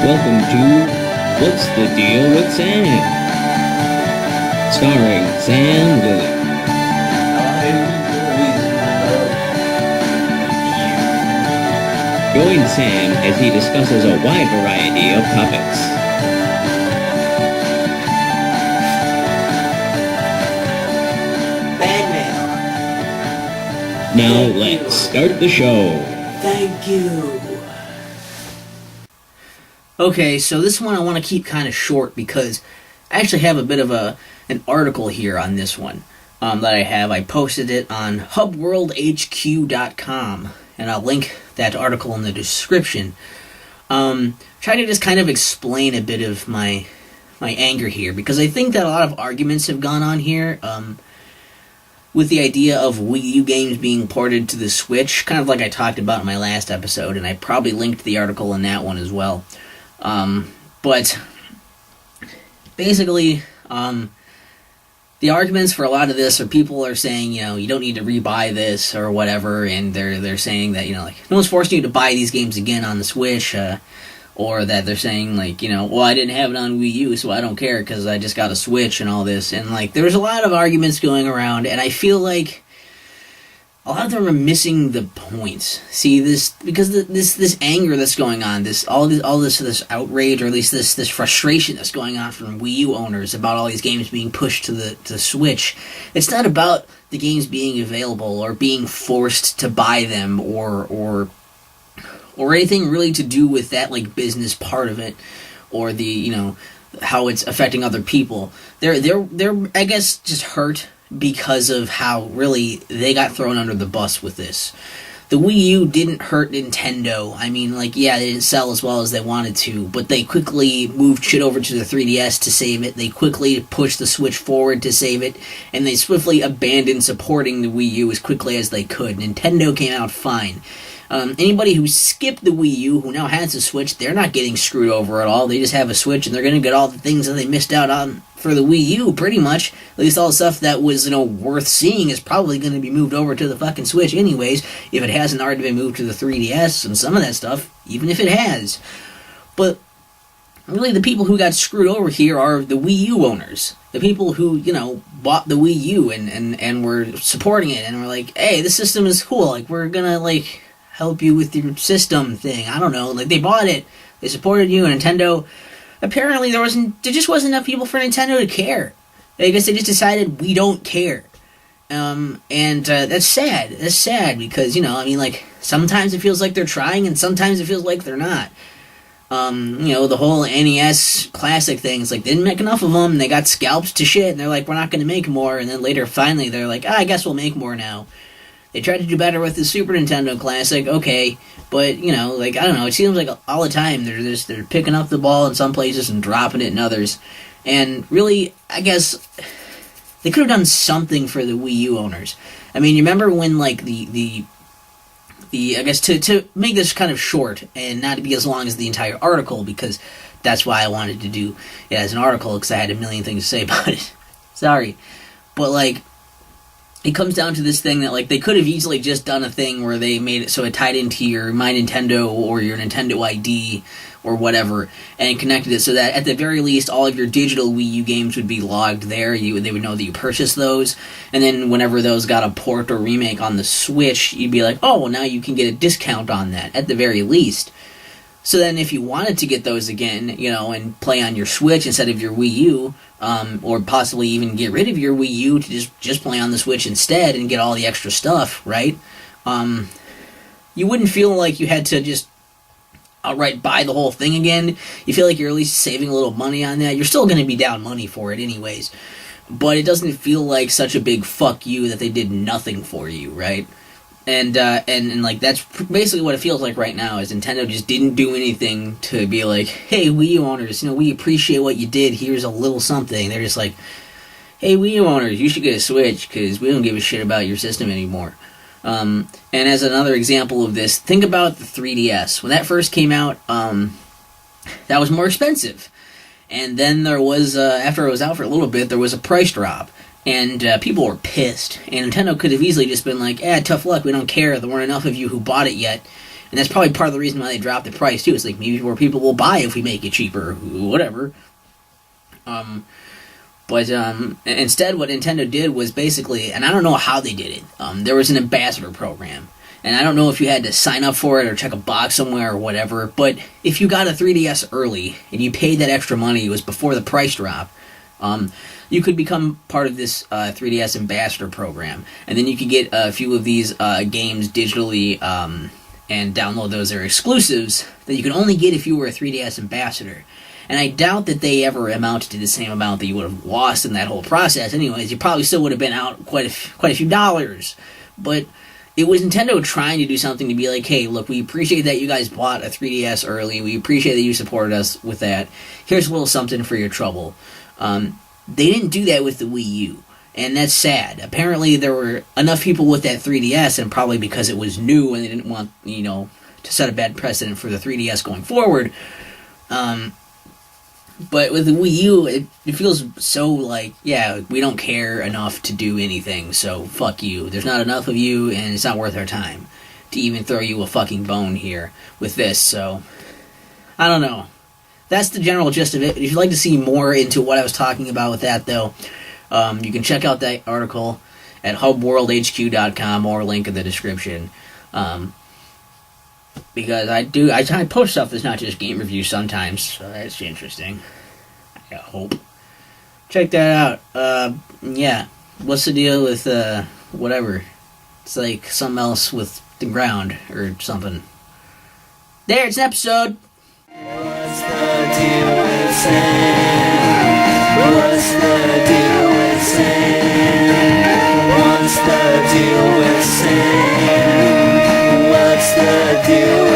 welcome to What's the Deal with Sam? Starring Sam Lilly. Join Sam as he discusses a wide variety of topics. Bad Now let's start the show. Thank you. Okay, so this one I want to keep kind of short because I actually have a bit of an article here on this one that I have. I posted it on hubworldhq.com, and I'll link that article in the description. Try to just kind of explain a bit of my anger here, because I think that a lot of arguments have gone on here with the idea of Wii U games being ported to the Switch, kind of like I talked about in my last episode, and I probably linked the article in that one as well. But basically, the arguments for a lot of this are people are saying, you don't need to rebuy this or whatever, and they're saying that, like, no one's forcing you to buy these games again on the Switch, or that they're saying, like, well, I didn't have it on Wii U, so I don't care because I just got a Switch and all this, and, like, there's a lot of arguments going around, and I feel like a lot of them are missing the point. See, this anger that's going on, this outrage, or at least this frustration that's going on from Wii U owners about all these games being pushed to the Switch. It's not about the games being available or being forced to buy them or anything really to do with that, like, business part of it, or the how it's affecting other people. They're I guess just hurt because of how really they got thrown under the bus with this. The Wii U didn't hurt Nintendo. I mean, like, yeah, they didn't sell as well as they wanted to, but they quickly moved shit over to the 3DS to save it. They quickly pushed the Switch forward to save it, and they swiftly abandoned supporting the Wii U as quickly as they could. Nintendo came out fine. Anybody who skipped the Wii U, who now has a Switch, they're not getting screwed over at all. They just have a Switch, and they're going to get all the things that they missed out on for the Wii U, pretty much. At least all the stuff that was, worth seeing is probably going to be moved over to the fucking Switch anyways, if it hasn't already been moved to the 3DS and some of that stuff, even if it has. But really, the people who got screwed over here are the Wii U owners. The people who, bought the Wii U and were supporting it and were like, hey, this system is cool, like, we're gonna, like, help you with your system thing. I don't know, like, they bought it, they supported you, and Nintendo, apparently there just wasn't enough people for Nintendo to care. I guess they just decided, we don't care. And that's sad. That's sad because, sometimes it feels like they're trying, and sometimes it feels like they're not. The whole NES Classic things, like, they didn't make enough of them, and they got scalped to shit, and they're like, we're not going to make more, and then later, finally, they're like, I guess we'll make more now. They tried to do better with the Super Nintendo Classic, okay, but, I don't know, it seems like all the time they're picking up the ball in some places and dropping it in others, and really, I guess, they could have done something for the Wii U owners. I mean, you remember when, like, I guess, to make this kind of short, and not to be as long as the entire article, because that's why I wanted to do it as an article, because I had a million things to say about it. Sorry. But, like, it comes down to this thing that, like, they could have easily just done a thing where they made it so it tied into your My Nintendo or your Nintendo ID or whatever, and connected it so that at the very least all of your digital Wii U games would be logged there. They would know that you purchased those, and then whenever those got a port or remake on the Switch, you'd be like, oh, well, now you can get a discount on that at the very least. So then if you wanted to get those again, and play on your Switch instead of your Wii U, or possibly even get rid of your Wii U to just play on the Switch instead and get all the extra stuff, right? You wouldn't feel like you had to just outright buy the whole thing again. You feel like you're at least saving a little money on that. You're still going to be down money for it anyways, but it doesn't feel like such a big fuck you that they did nothing for you, right? And like, that's basically what it feels like right now, is Nintendo just didn't do anything to be like, hey, Wii U owners, we appreciate what you did, here's a little something. They're just like, hey, Wii U owners, you should get a Switch, because we don't give a shit about your system anymore. And as another example of this, think about the 3DS. When that first came out, that was more expensive. And then there was, after it was out for a little bit, there was a price drop. And people were pissed. And Nintendo could have easily just been like, tough luck, we don't care. There weren't enough of you who bought it yet. And that's probably part of the reason why they dropped the price too. It's like maybe more people will buy if we make it cheaper, whatever. But instead, what Nintendo did was basically, and I don't know how they did it. There was an ambassador program, and I don't know if you had to sign up for it or check a box somewhere or whatever. But if you got a 3DS early and you paid that extra money, it was before the price drop. You could become part of this 3DS ambassador program, and then you could get a few of these games digitally and download those. They're exclusives that you can only get if you were a 3DS ambassador. And I doubt that they ever amounted to the same amount that you would have lost in that whole process. Anyways, you probably still would have been out quite a few dollars. But it was Nintendo trying to do something to be like, hey, look, we appreciate that you guys bought a 3DS early. We appreciate that you supported us with that. Here's a little something for your trouble. They didn't do that with the Wii U. And that's sad. Apparently there were enough people with that 3DS, and probably because it was new and they didn't want, to set a bad precedent for the 3DS going forward. But with the Wii U, it feels so like, yeah, we don't care enough to do anything, so fuck you. There's not enough of you, and it's not worth our time to even throw you a fucking bone here with this, so I don't know. That's the general gist of it. If you'd like to see more into what I was talking about with that, though, you can check out that article at hubworldhq.com or link in the description. Because I post stuff that's not just game reviews sometimes, so that's interesting. I hope. Check that out. Yeah. What's the deal with, whatever? It's like something else with the ground, or something. There, it's an episode! What's the deal with Sam? What's the deal with Sam? What's the deal with Sam? What's the deal